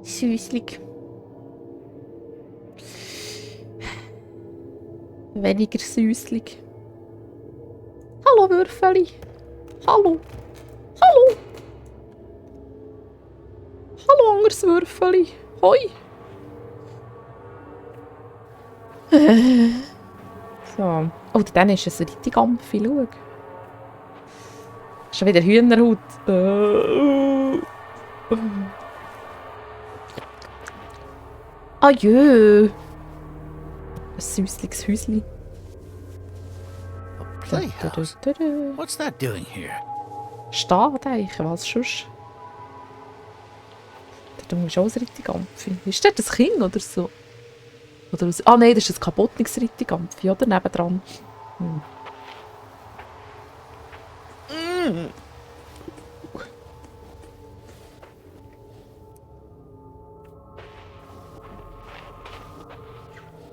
Süßlich. Weniger süßlich. Hallo, Würfeli. Hallo. Hallo. Hallo, anderes Würfeli. Hoi. So. Oh, dann ist es richtig Ampfi, schau. Schon wieder Hühnerhaut. Adieu. Ein süßliches Häuschen. A playhouse? What's that doing here? Stadeichen, was sonst? Da musst du auch ein Rittigampfi. Ist das ein Kind oder so? Oder was? Ah nein, das ist ein kaputtes Rittigampfi, oder? Nebendran.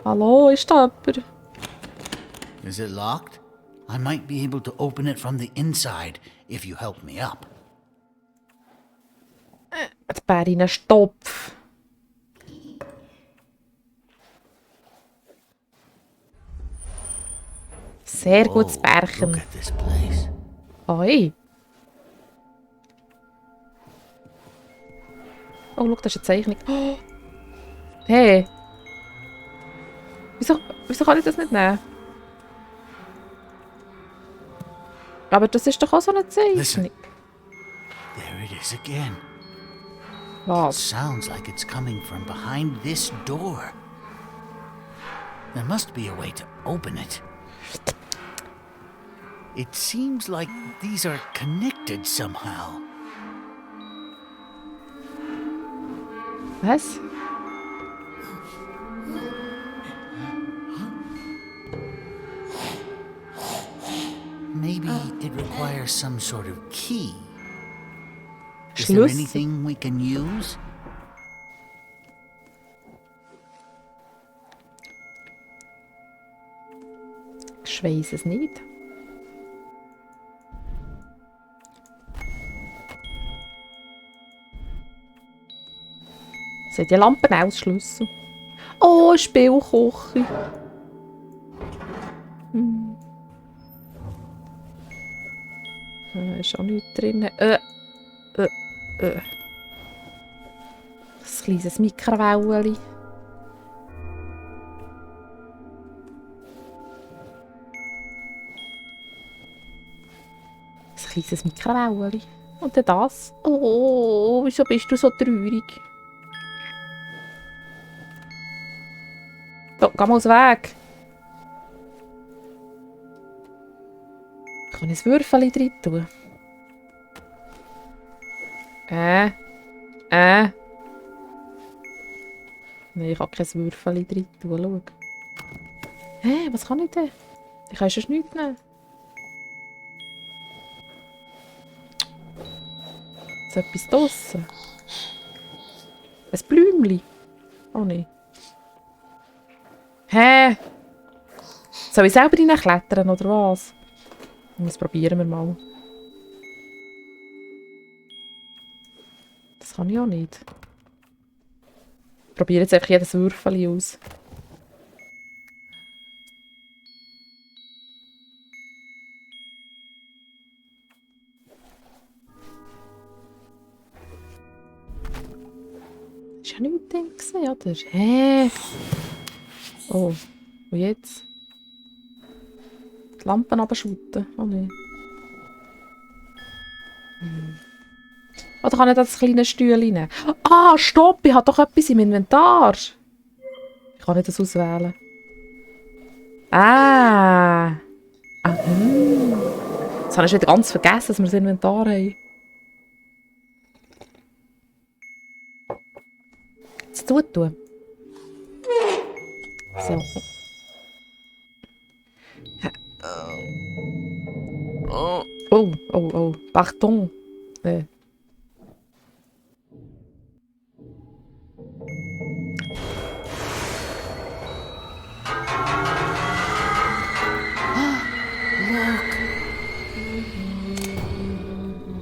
Hallo, ist da jemand? Is it locked? I might be able to open it from the inside if you help me up. Die Bärin Stopf. Sehr gutes Look Bärchen. at this place. Oi. Oh, schau, das ist eine Zeichnung. Oh. Hey. Wieso kann ich das nicht nehmen? Aber das ist doch auch so eine Zeichnung. Listen. There it is again. Was? Sounds like it's coming from behind this door. There must be a way to open it. It seems like these are connected somehow. Was? Maybe it requires some sort of key. Is there Schlüssel? anything we can use? Ich weiss es nicht. Sind die Lampen ausschlüssel? Oh, eine Spielküche. Ist auch nichts drin. Ein kleines Mikrowellen. Ein kleines Mikrowellen. Und dann das. Oh, wieso bist du so traurig? So, geh mal aus dem Weg. Kann ich ein Würfel drin tun? Nein, ich kann kein Würfel drin tun, schau. Hä, was kann ich denn? Ich kann sonst nichts nehmen. So etwas draussen. Ein Blümchen. Oh nein. Hä? Soll ich selber reinklettern, oder was? Das probieren wir mal. Das kann ich auch nicht. Ich probiere jetzt einfach jedes Würfel aus. Ist ja nichts drin gewesen, oder? Hä? Oh, und jetzt? Die Lampen abschütten. Oh nein. Oder kann ich das kleine Stühle nehmen? Ah, stopp! Ich habe doch etwas im Inventar. Ich kann nicht das auswählen. Ah! Jetzt habe ich wieder ganz vergessen, dass wir das Inventar haben. Jetzt zutun. So. Oh. Pardon.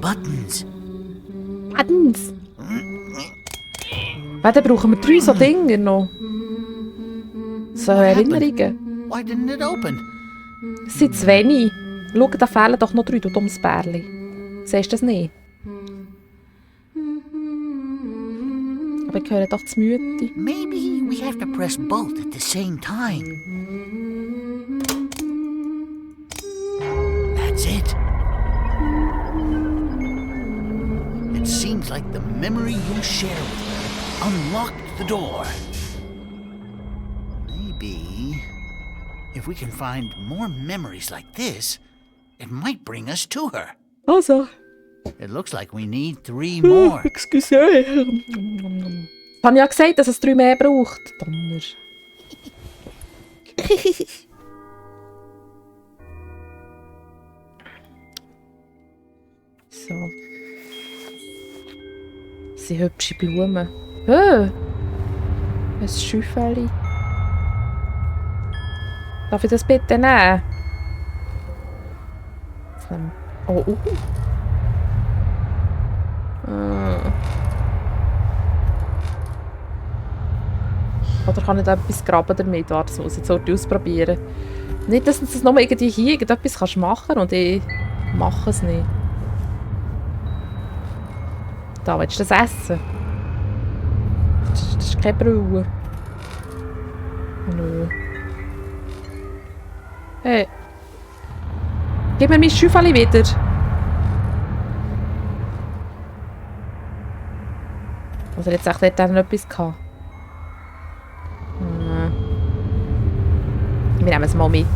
Buttons. Buttons. Weil dann brauchen wir 3 so Dinge noch. So Erinnerungen. Why didn't it open? Es sind zu wenig. Schau, da fehlen doch noch 3, du dummes Bärli. Siehst du das nicht? Aber ich höre doch zu müde. Maybe we have to press both at the same time. That's it. It seems like the memory you shared with her unlocked the door. Maybe if we can find more memories like this, it might bring us to her. Also. It looks like we need 3 more. Excuse. Ich habe ja gesagt, dass es 3 mehr braucht. Donner. So. Das sind hübsche Blumen. Ein Schüffeli. Darf ich das bitte nehmen? Oh. Oder kann ich da etwas graben damit? Warte, das muss ich jetzt ausprobieren. Nicht, dass du das nur irgendwie hier irgendetwas machen kannst und ich mache es nicht. Da, willst du das essen? Das ist keine Brille. Nö. Hey. Gib mir mein Schüffeli wieder. Oder jetzt echt dort noch etwas gehabt. Wir nehmen es mal mit.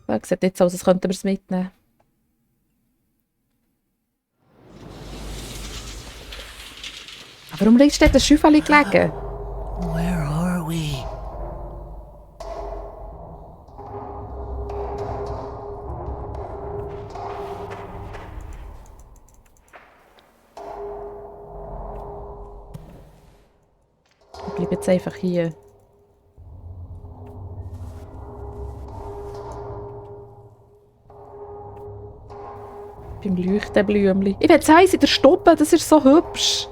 Das sieht nicht so aus, als könnten wir es mitnehmen. Aber warum liegt dort ein Schüffeli gelegen? Where are we? Ich bleibe jetzt einfach hier. Beim Leuchtenblümchen. Ich will sagen, in der Stube, das ist so hübsch.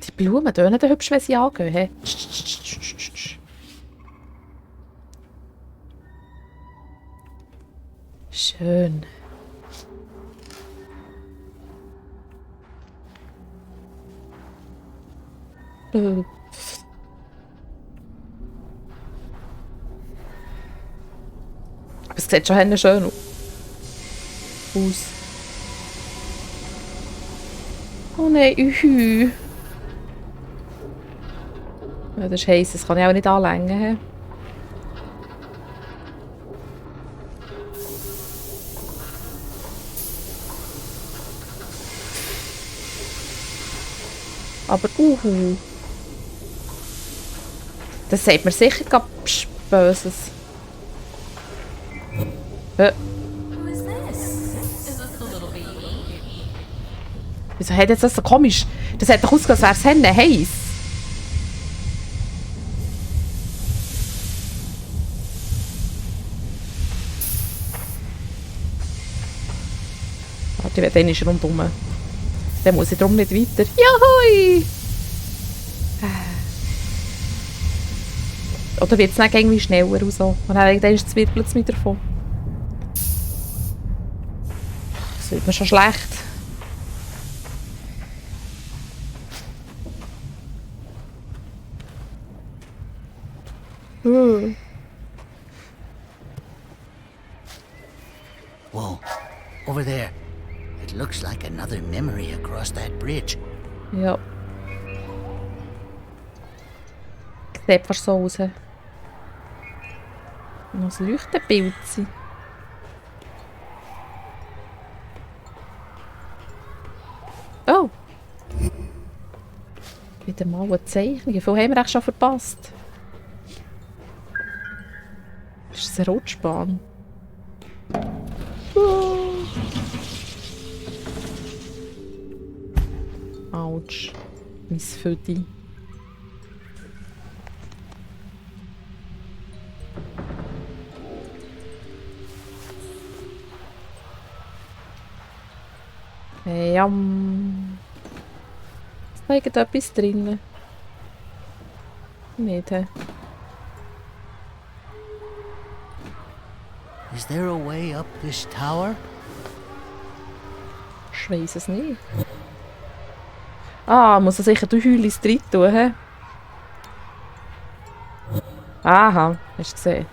Die Blumen tönen dann hübsch, wenn sie angehen. Hey. Schön. Aber es sieht schon schön aus. Oh nein, Ja, das ist heiß, das kann ich auch nicht anlängen. Aber das sagt mir sicher gar Böses. Wieso hat jetzt das so komisch? Das hat doch ausgesehen, als wäre es heiß. Warte, ich werde den rundum. Dann muss ich darum nicht weiter. Juhui! Oder wird es dann irgendwie schneller und so? Und dann zwirbelt es wieder davon. Das wird mir schon schlecht. Whoa, over there. It looks like another memory across that bridge. Ja. Sieht fast so aus. Noch ein Leuchtenbild. Oh! Wieder mal eine Zeichnung. Wie viel haben wir eigentlich schon verpasst? Ist das eine Rutschbahn? Autsch. Mein Föti. Ja. Ist da irgendetwas drin? Nicht, hä? Is there a way up this tower? Ich weiss es nicht. Ah, muss er sicher durch Heulis drin tun, hä? Aha, hast du gesehen.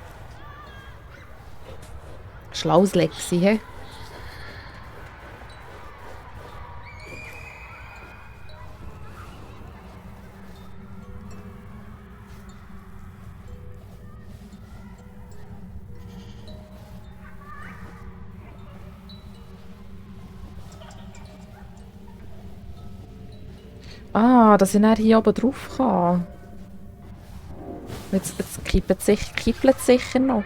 Schlaues Lexi, hä? Ah, dass ich dann hier oben drauf kann. Jetzt kippelt es sicher noch.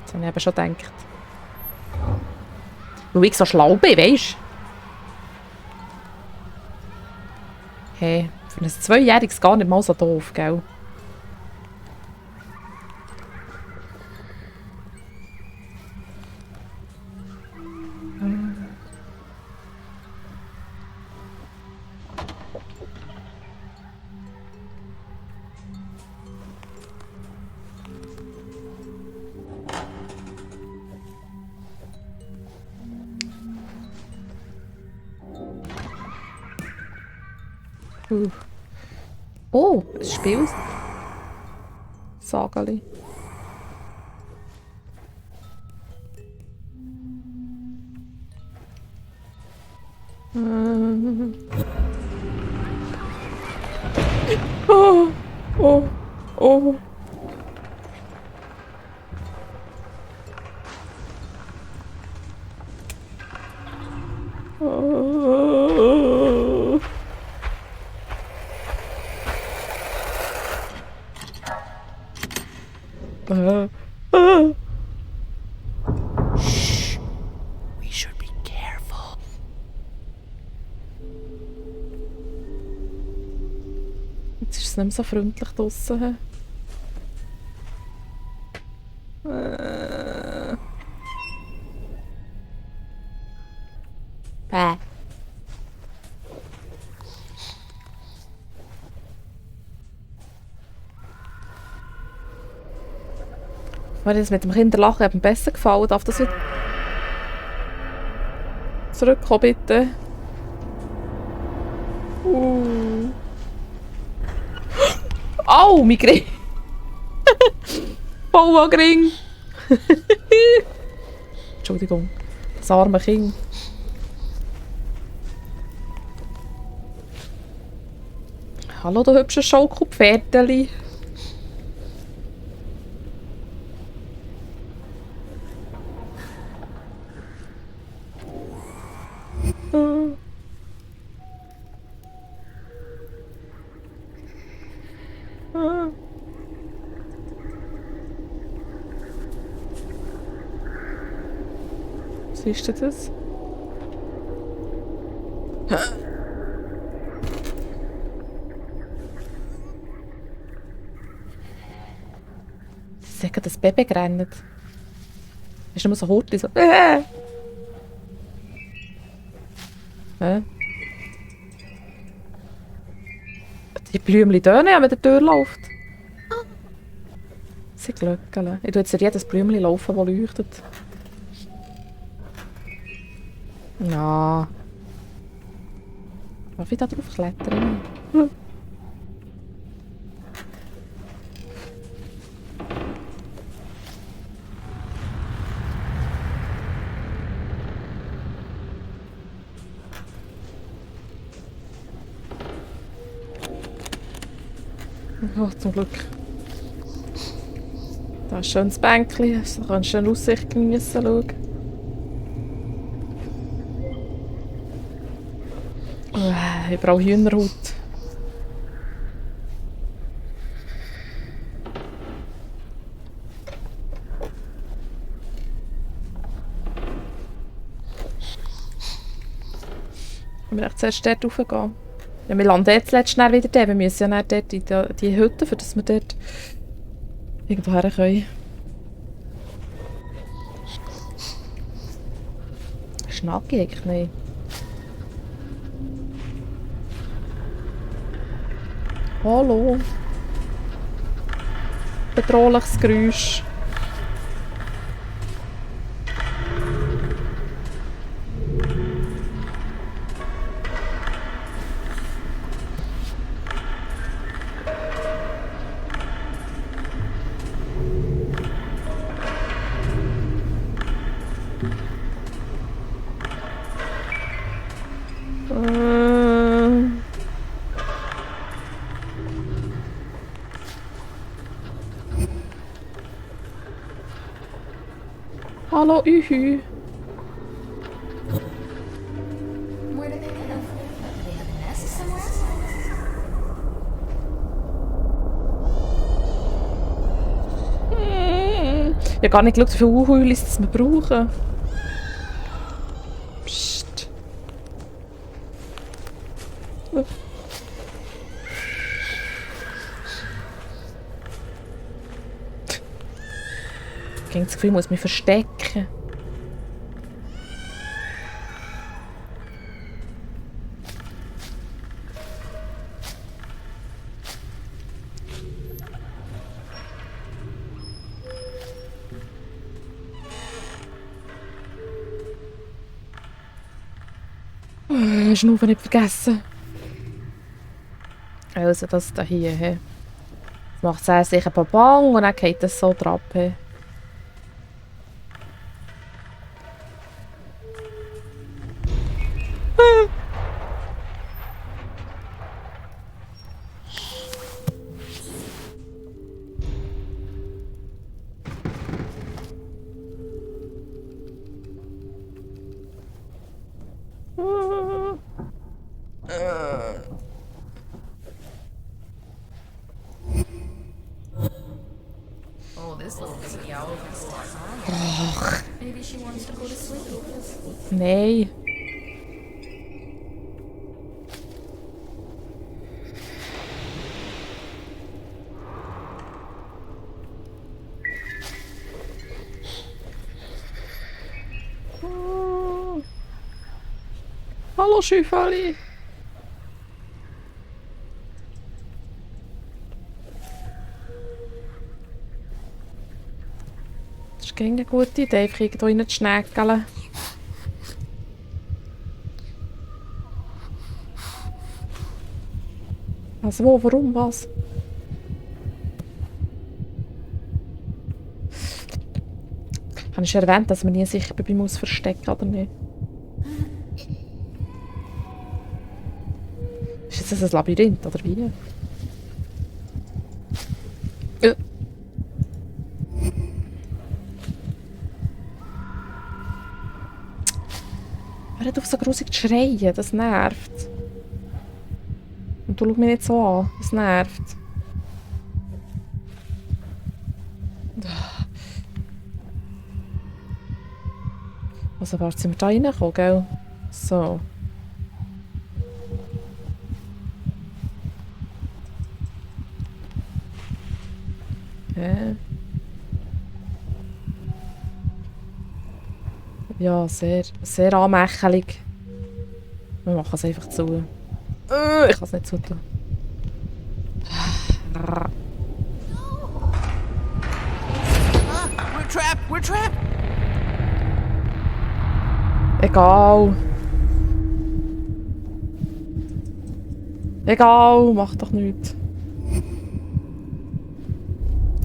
Das habe ich eben schon gedacht. Weil ich so schlau bin, weisst du? Hey, für ein 2-Jähriges gar nicht mal so doof, gell? Oh, ein Spiel. Sagali. Oh, oh, oh. Oh. Shh. We should be careful. Jetzt ist es nicht mehr so freundlich draussen. Bäh. Mir das mit dem Kinderlachen eben besser gefallen. Darf das wieder zurückkommen, bitte? Au, mein Gring! Bauwagring! Entschuldigung, das arme Kind. Hallo, du hübsches Schaukelpferdeli. Siehst du das? Sie hat das Baby gerannt. Ist nur so Hortli so. Die Blümchen tönen, wenn der Tür läuft. Sie glöckeln. Ich tue jetzt jedes Blümchen laufen, das leuchtet. Ja. Darf ich da drauf klettern? Oh, zum Glück. Da ist ein schönes Bänkchen, da kannst du schön Aussicht geniessen. Schauen. Ich brauche Hühnerhaut. Wir echt zuerst dort raufgehen. Ja, wir landen jetzt letztens schnell wieder dort. Wir müssen ja dann dort in die Hütte, für dass wir dort irgendwo her können. Schnacki eigentlich nicht. Hallo. Bedrohliches Geräusch. Hallo, Ühü. Where do they live? Do they have a nest somewhere? Ich habe gar nicht geschaut, wie viele Uhuilis wir brauchen. Psst. Ich habe das Gefühl, ich muss mich verstecken. Schnaufen nicht vergessen. Also das da hier. He. Jetzt macht es erst sicher Bang und dann geht das so drauf. He. Oh, this little baby owl is tired. Maybe she wants to go to sleep. Nein. Hallo Schäufeli. Das ist keine gute Idee, einfach irgendwo rein zu schnägeln. Also wo, warum, was? Habe ich schon erwähnt, dass man nie sicher bei mir verstecken muss oder nicht? Ist das ein Labyrinth, oder wie? Hör nicht auf so grusig zu schreien, das nervt. Und du schau mich nicht so an, das nervt. Also warte, sind wir da reingekommen, gell? So. Ja, sehr, sehr anmächelig. Wir machen es einfach zu. Ich kann es nicht zutun. Ah, we're trapped! We're trapped! Egal. Egal, mach doch nichts.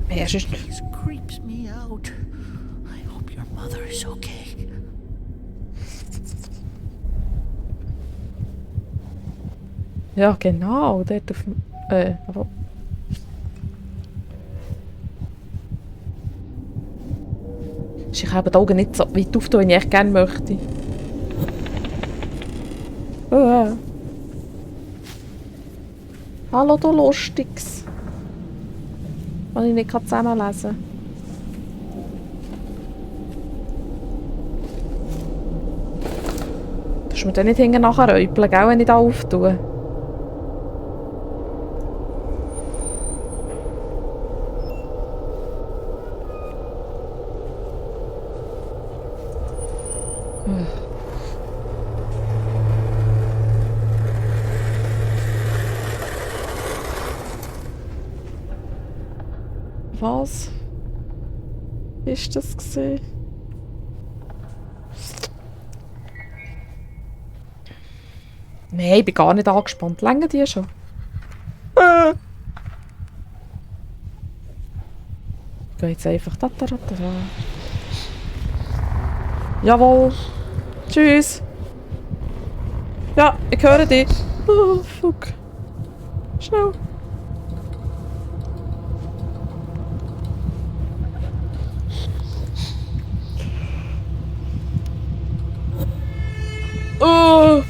Ja, sonst... This creeps me out. I hope your mother is okay. Ja, genau, dort auf dem... aber... Ich habe die Augen nicht so weit auftun, wie ich echt gerne möchte. Hallo, du Lustiges. Kann ich nicht zusammenlesen kann. Kannst du mir dann nicht hinten nachher räupeln, gell, wenn ich da auftue? Was? Ist das gesehen? Nein, ich bin gar nicht angespannt. Längen die schon? Ich gehe jetzt einfach da. Jawohl. Tschüss. Ja, ich höre dich. Oh, fuck. Schnell. Oh!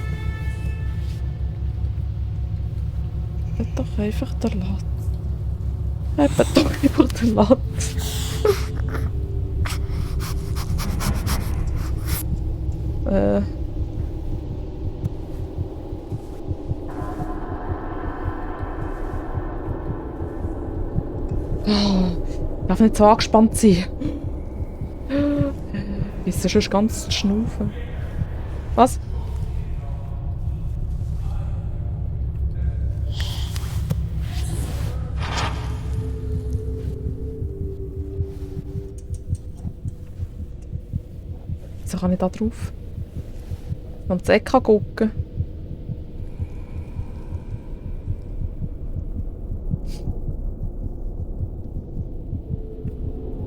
Eben doch einfach der Latt. Eben doch einfach der Latt. Ich darf nicht so angespannt sein. Ist ja schon ganz schnaufen. Was? Wieso kann ich da drauf? Und das Eck gucken.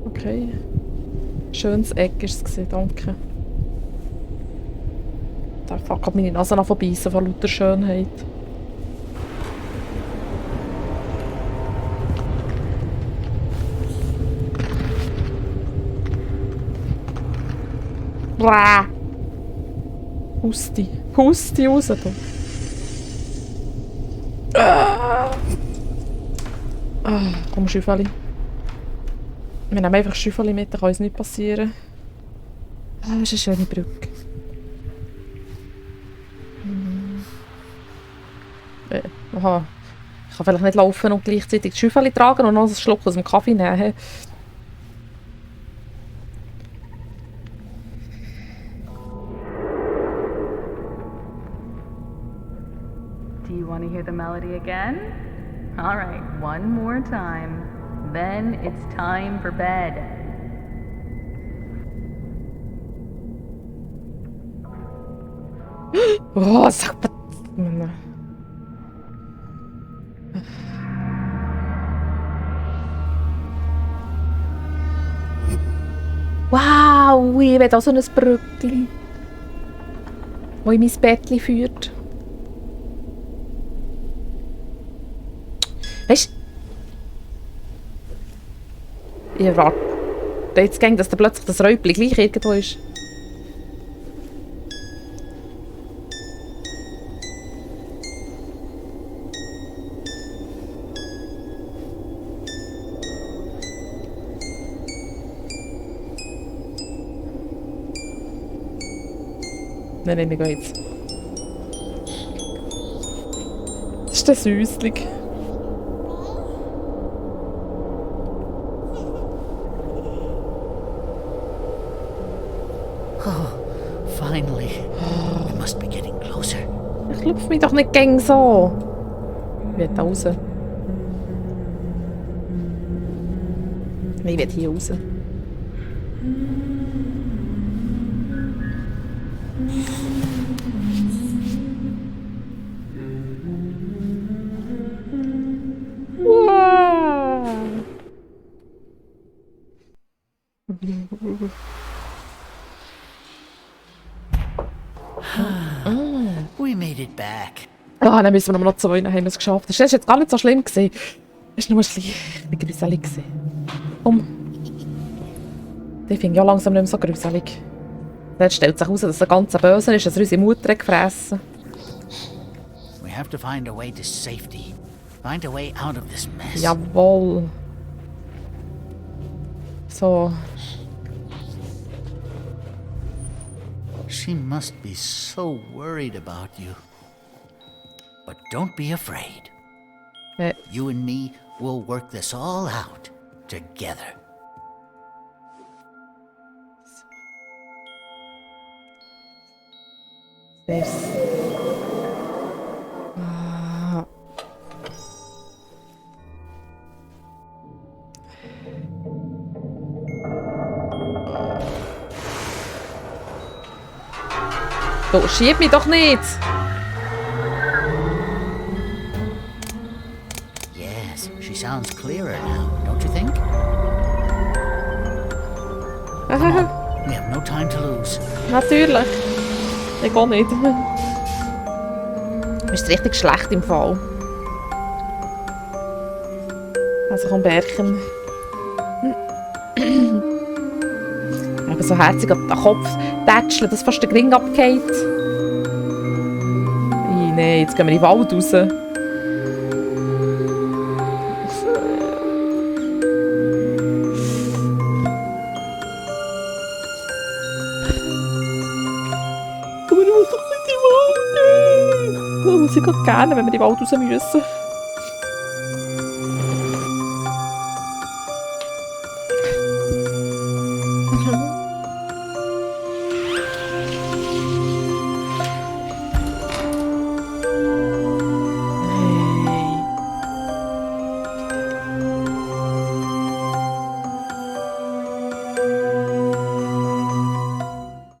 Okay. Schönes Eck war es, danke. Da fuck meine Nase an verbeissen von lauter Schönheit. Bäh! Pusti raus da. Komm, Schüffeli. Wir nehmen einfach Schüffeli mit, da kann uns nichts passieren. Das ist eine schöne Brücke. Aha. Ich kann vielleicht nicht laufen und gleichzeitig die Schüffeli tragen und noch einen Schluck aus dem Kaffee nehmen. Do you want to hear the melody again? All right, one more time. Then it's time for bed. Oh, sag mal. Wow, ich will auch so ein Brückli, das in mein Bettchen führt. Weißt du? Ich erwarte jetzt gern, dass da plötzlich das Räubli gleich irgendwo ist. Nein, wir gehen jetzt. Das ist der Süßling. Finally. We must be getting closer. Ich klopfe mich doch nicht gegen so. Ich will da raus. Ich will hier raus. We made it back. Ah, dann müssen wir noch 2, dann haben wir es geschafft. Das war jetzt gar nicht so schlimm. Es war nur ein bisschen gruselig. Komm. Ich finde ja langsam nicht mehr so gruselig. Jetzt stellt sich heraus, dass er ganz böse ist, dass er unsere Mutter gefressen hat. We have to find a way to safety. Find a way out of this mess. Jawohl. So. She must be so worried about you. But don't be afraid. You and me will work this all out together. So, schieb mich doch nicht! Yes, she sounds clearer now, don't you think? Come on, we have no time to lose. Natürlich. Ich auch nicht. Du bist richtig schlecht im Fall. Also komm, Bärchen. Eben so herzig an den Kopf tätscheln, dass fast der Ring abgeht. Nein, jetzt gehen wir in den Wald raus. Aber ich muss doch nicht in den Wald. Das muss ich gerade gerne, wenn wir in den Wald raus müssen.